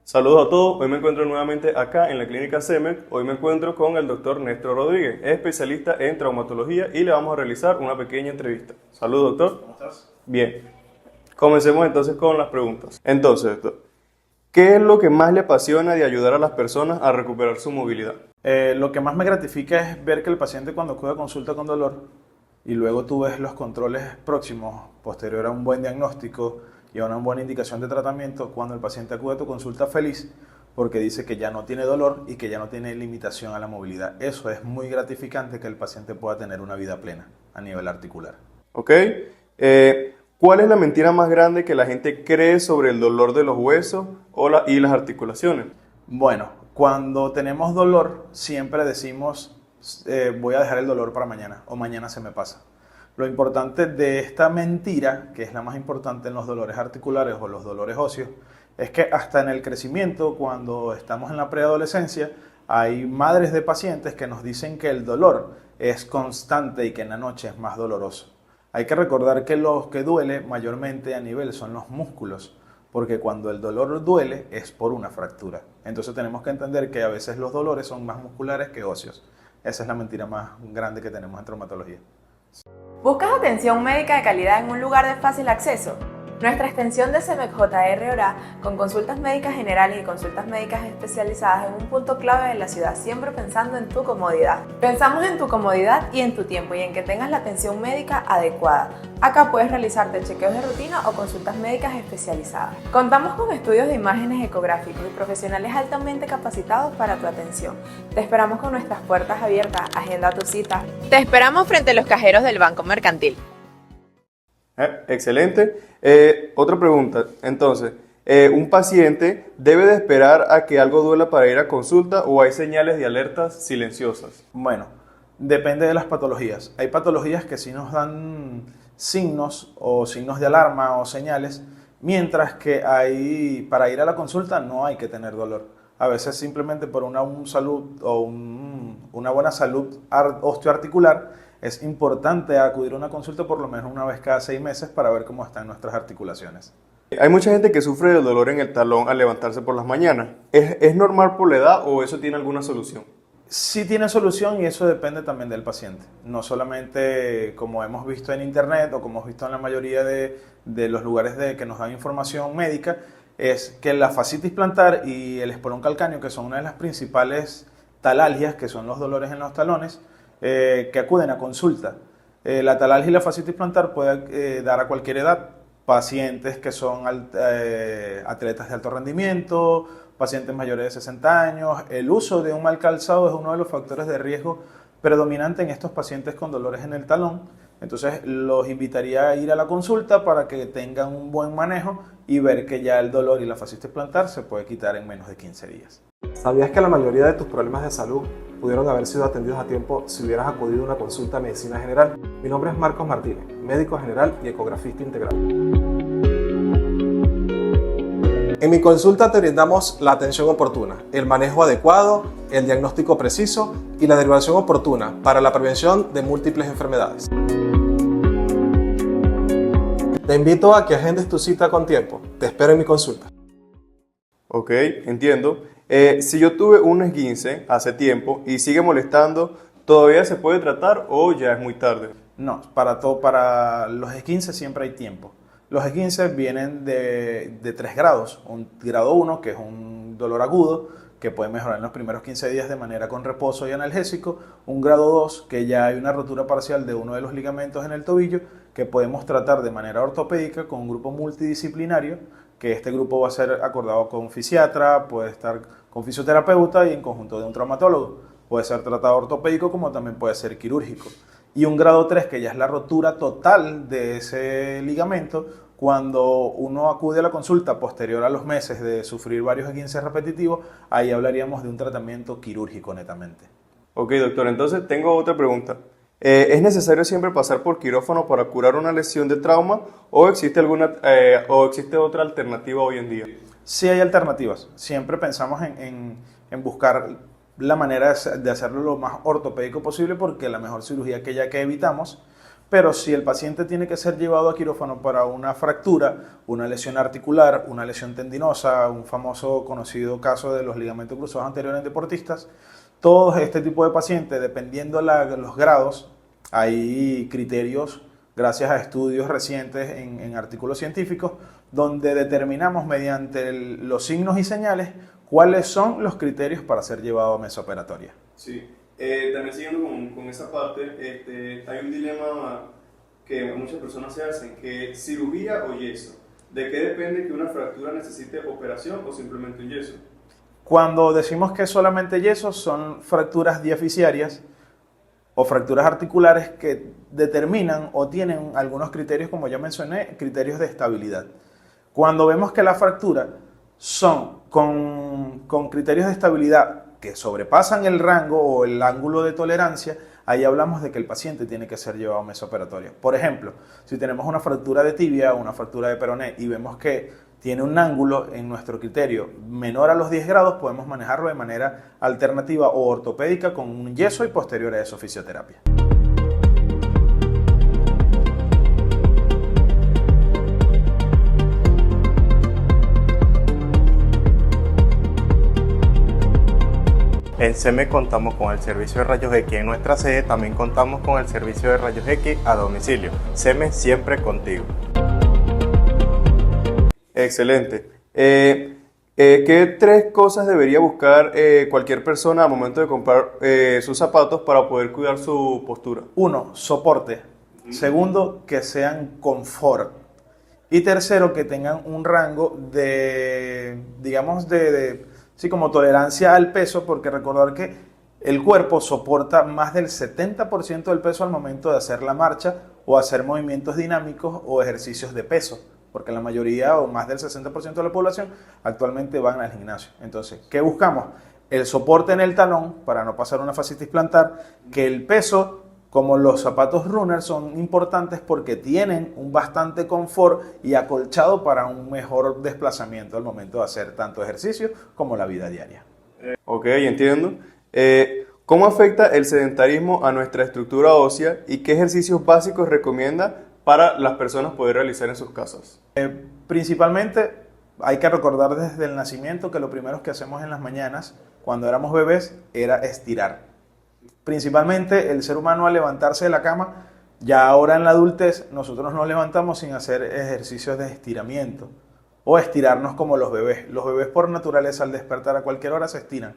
Saludos a todos, hoy me encuentro nuevamente acá en la clínica CEMEC. Hoy me encuentro con el doctor Néstor Rodríguez, es especialista en traumatología y le vamos a realizar una pequeña entrevista. Saludos, doctor. ¿Cómo estás? Bien, comencemos entonces con las preguntas. Entonces, doctor, ¿qué es lo que más le apasiona de ayudar a las personas a recuperar su movilidad? Lo que más me gratifica es ver que el paciente cuando acude a consulta con dolor y luego tú ves los controles próximos, posterior a un buen diagnóstico y a una buena indicación de tratamiento, cuando el paciente acude a tu consulta feliz porque dice que ya no tiene dolor y que ya no tiene limitación a la movilidad. Eso es muy gratificante, que el paciente pueda tener una vida plena a nivel articular. ¿Ok? ¿Cuál es la mentira más grande que la gente cree sobre el dolor de los huesos y las articulaciones? Bueno, cuando tenemos dolor siempre decimos voy a dejar el dolor para mañana o mañana se me pasa. Lo importante de esta mentira, que es la más importante en los dolores articulares o los dolores óseos, es que hasta en el crecimiento, cuando estamos en la preadolescencia, hay madres de pacientes que nos dicen que el dolor es constante y que en la noche es más doloroso. Hay que recordar que lo que duele mayormente a nivel son los músculos, porque cuando el dolor duele es por una fractura. Entonces tenemos que entender que a veces los dolores son más musculares que óseos. Esa es la mentira más grande que tenemos en traumatología. ¿Buscas atención médica de calidad en un lugar de fácil acceso? Nuestra extensión de CEMEC JR Orá, con consultas médicas generales y consultas médicas especializadas en un punto clave de la ciudad, siempre pensando en tu comodidad. Pensamos en tu comodidad y en tu tiempo y en que tengas la atención médica adecuada. Acá puedes realizarte chequeos de rutina o consultas médicas especializadas. Contamos con estudios de imágenes ecográficos y profesionales altamente capacitados para tu atención. Te esperamos con nuestras puertas abiertas. Agenda tu cita. Te esperamos frente a los cajeros del Banco Mercantil. Excelente. Otra pregunta. Entonces, ¿un paciente debe de esperar a que algo duela para ir a consulta o hay señales de alertas silenciosas? Bueno, depende de las patologías. Hay patologías que sí nos dan signos o signos de alarma o señales, mientras que para ir a la consulta no hay que tener dolor. A veces simplemente por una buena salud osteoarticular es importante acudir a una consulta por lo menos una vez cada 6 meses para ver cómo están nuestras articulaciones. Hay mucha gente que sufre de dolor en el talón al levantarse por las mañanas. ¿Es normal por la edad o eso tiene alguna solución? Sí tiene solución y eso depende también del paciente. No solamente como hemos visto en internet o como hemos visto en la mayoría de los lugares que nos dan información médica, es que la fascitis plantar y el espolón calcáneo, que son una de las principales talalgias, que son los dolores en los talones, que acuden a consulta. La talalgia y la fascitis plantar puede dar a cualquier edad. Pacientes que son atletas de alto rendimiento, pacientes mayores de 60 años. El uso de un mal calzado es uno de los factores de riesgo predominante en estos pacientes con dolores en el talón. Entonces los invitaría a ir a la consulta para que tengan un buen manejo y ver que ya el dolor y la fascitis plantar se puede quitar en menos de 15 días. ¿Sabías que la mayoría de tus problemas de salud pudieron haber sido atendidos a tiempo si hubieras acudido a una consulta de medicina general? Mi nombre es Marcos Martínez, médico general y ecografista integral. En mi consulta te brindamos la atención oportuna, el manejo adecuado, el diagnóstico preciso y la derivación oportuna para la prevención de múltiples enfermedades. Te invito a que agendes tu cita con tiempo. Te espero en mi consulta. Ok, entiendo. Si yo tuve un esguince hace tiempo y sigue molestando, ¿todavía se puede tratar o ya es muy tarde? No, para los esguinces siempre hay tiempo. Los esguinces vienen de 3 grados. Un grado 1, que es un dolor agudo, que puede mejorar en los primeros 15 días de manera con reposo y analgésico. Un grado 2, que ya hay una rotura parcial de uno de los ligamentos en el tobillo, que podemos tratar de manera ortopédica con un grupo multidisciplinario, que este grupo va a ser acordado con fisiatra, puede estar con fisioterapeuta y en conjunto de un traumatólogo. Puede ser tratado ortopédico como también puede ser quirúrgico. Y un grado 3, que ya es la rotura total de ese ligamento, cuando uno acude a la consulta posterior a los meses de sufrir varios esguinces repetitivos, ahí hablaríamos de un tratamiento quirúrgico netamente. Ok, doctor, entonces tengo otra pregunta. ¿Es necesario siempre pasar por quirófano para curar una lesión de trauma o existe otra alternativa hoy en día? Sí hay alternativas. Siempre pensamos en buscar la manera de hacerlo lo más ortopédico posible porque la mejor cirugía es aquella que evitamos, Pero si el paciente tiene que ser llevado a quirófano para una fractura, una lesión articular, una lesión tendinosa, un famoso conocido caso de los ligamentos cruzados anteriores en deportistas, todo este tipo de pacientes, dependiendo los grados, hay criterios, gracias a estudios recientes en artículos científicos, donde determinamos mediante los signos y señales cuáles son los criterios para ser llevado a mesa operatoria. Sí. También siguiendo con esa parte, hay un dilema que muchas personas se hacen, que cirugía o yeso. ¿De qué depende que una fractura necesite operación o simplemente un yeso? Cuando decimos que es solamente yeso, son fracturas diaficiarias o fracturas articulares que determinan o tienen algunos criterios, como ya mencioné, criterios de estabilidad. Cuando vemos que la fractura son con criterios de estabilidad que sobrepasan el rango o el ángulo de tolerancia, ahí hablamos de que el paciente tiene que ser llevado a mesa operatoria. Por ejemplo, si tenemos una fractura de tibia o una fractura de peroné y vemos que tiene un ángulo en nuestro criterio menor a los 10 grados, podemos manejarlo de manera alternativa o ortopédica con un yeso y posterior a eso fisioterapia. En CEMED contamos con el servicio de rayos X en nuestra sede, también contamos con el servicio de rayos X a domicilio. CEMED siempre contigo. Excelente. ¿Qué tres cosas debería buscar cualquier persona al momento de comprar sus zapatos para poder cuidar su postura? 1. Soporte. Segundo, que sean confort. Y tercero, que tengan un rango de, digamos, sí, como tolerancia al peso, porque recordar que el cuerpo soporta más del 70% del peso al momento de hacer la marcha o hacer movimientos dinámicos o ejercicios de peso, porque la mayoría o más del 60% de la población actualmente van al gimnasio. Entonces, ¿qué buscamos? El soporte en el talón para no pasar una fascitis plantar, que el peso, como los zapatos runner, son importantes porque tienen un bastante confort y acolchado para un mejor desplazamiento al momento de hacer tanto ejercicio como la vida diaria. Ok, entiendo. ¿Cómo afecta el sedentarismo a nuestra estructura ósea y qué ejercicios básicos recomienda para las personas poder realizar en sus casas? Principalmente hay que recordar desde el nacimiento que lo primero que hacemos en las mañanas cuando éramos bebés era estirar. Principalmente el ser humano al levantarse de la cama, ya ahora en la adultez nosotros nos levantamos sin hacer ejercicios de estiramiento o estirarnos como los bebés. Los bebés por naturaleza al despertar a cualquier hora se estiran.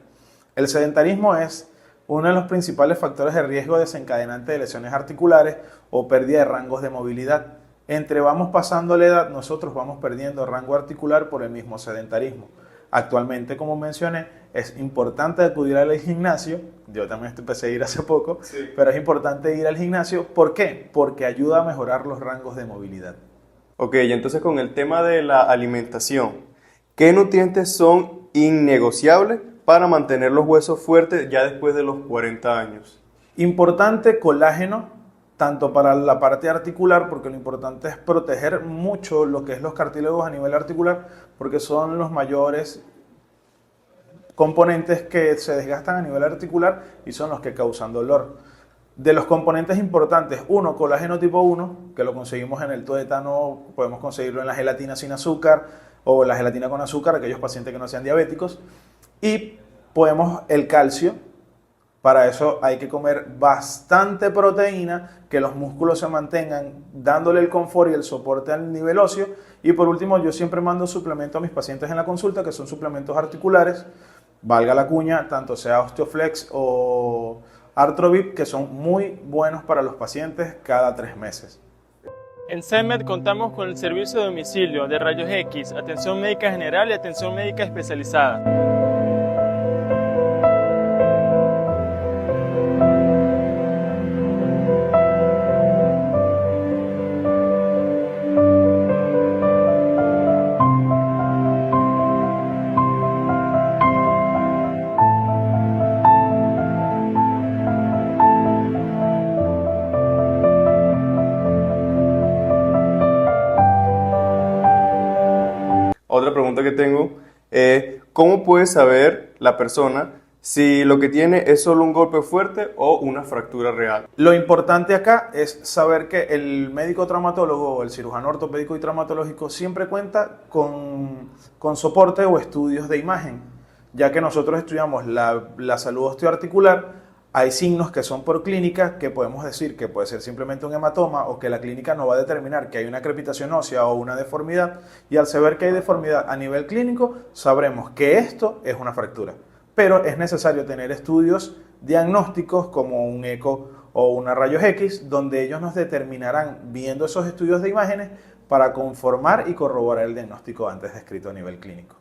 El sedentarismo es uno de los principales factores de riesgo desencadenante de lesiones articulares o pérdida de rangos de movilidad. Entre vamos pasando la edad, nosotros vamos perdiendo rango articular por el mismo sedentarismo. Actualmente, como mencioné, es importante acudir al gimnasio. Yo también empecé a ir hace poco, sí. Pero es importante ir al gimnasio. ¿Por qué? Porque ayuda a mejorar los rangos de movilidad. Ok, y entonces con el tema de la alimentación, ¿qué nutrientes son innegociables para mantener los huesos fuertes ya después de los 40 años? Importante colágeno, tanto para la parte articular, porque lo importante es proteger mucho lo que es los cartílagos a nivel articular, porque son los mayores componentes que se desgastan a nivel articular y son los que causan dolor. De los componentes importantes, 1, colágeno tipo 1, que lo conseguimos en el tuétano, podemos conseguirlo en la gelatina sin azúcar o la gelatina con azúcar, aquellos pacientes que no sean diabéticos, y podemos el calcio. Para eso hay que comer bastante proteína, que los músculos se mantengan dándole el confort y el soporte al nivel óseo. Y por último, yo siempre mando suplementos a mis pacientes en la consulta, que son suplementos articulares, valga la cuña, tanto sea Osteoflex o Artrovip, que son muy buenos para los pacientes cada 3 meses. En CEMED contamos con el servicio de domicilio de rayos X, atención médica general y atención médica especializada. Otra pregunta que tengo es, ¿cómo puede saber la persona si lo que tiene es solo un golpe fuerte o una fractura real. Lo importante acá es saber que el médico traumatólogo o el cirujano ortopédico y traumatológico siempre cuenta con soporte o estudios de imagen, ya que nosotros estudiamos la salud osteoarticular. Hay signos que son por clínica que podemos decir que puede ser simplemente un hematoma o que la clínica no va a determinar que hay una crepitación ósea o una deformidad, y al saber que hay deformidad a nivel clínico sabremos que esto es una fractura. Pero es necesario tener estudios diagnósticos como un eco o una rayos X, donde ellos nos determinarán viendo esos estudios de imágenes para conformar y corroborar el diagnóstico antes descrito a nivel clínico.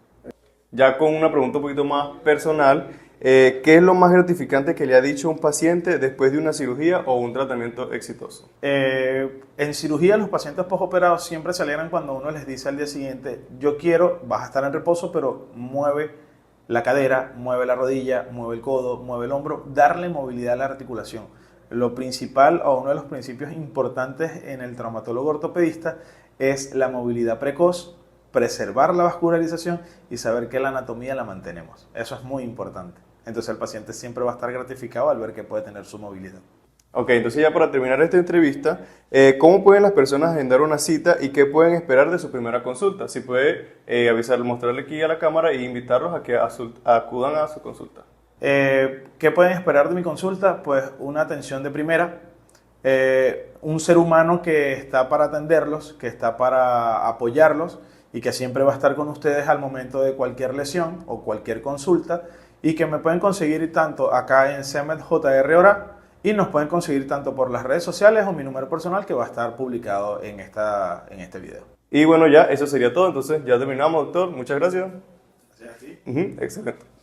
Ya con una pregunta un poquito más personal, ¿qué es lo más gratificante que le ha dicho un paciente después de una cirugía o un tratamiento exitoso? En cirugía los pacientes postoperados siempre se alegran cuando uno les dice al día siguiente, yo quiero, vas a estar en reposo, pero mueve la cadera, mueve la rodilla, mueve el codo, mueve el hombro, darle movilidad a la articulación. Lo principal o uno de los principios importantes en el traumatólogo ortopedista es la movilidad precoz, preservar la vascularización y saber que la anatomía la mantenemos. Eso es muy importante. Entonces el paciente siempre va a estar gratificado al ver que puede tener su movilidad. Ok, entonces ya para terminar esta entrevista, ¿cómo pueden las personas agendar una cita y qué pueden esperar de su primera consulta? Si puede mostrarle aquí a la cámara e invitarlos a que acudan a su consulta. ¿Qué pueden esperar de mi consulta? Pues una atención de primera, un ser humano que está para atenderlos, que está para apoyarlos y que siempre va a estar con ustedes al momento de cualquier lesión o cualquier consulta, y que me pueden conseguir tanto acá en CEMED JR Ora, y nos pueden conseguir tanto por las redes sociales o mi número personal que va a estar publicado en este video. Y bueno, ya eso sería todo. Entonces ya terminamos, doctor. Muchas gracias. Gracias a ti. Excelente.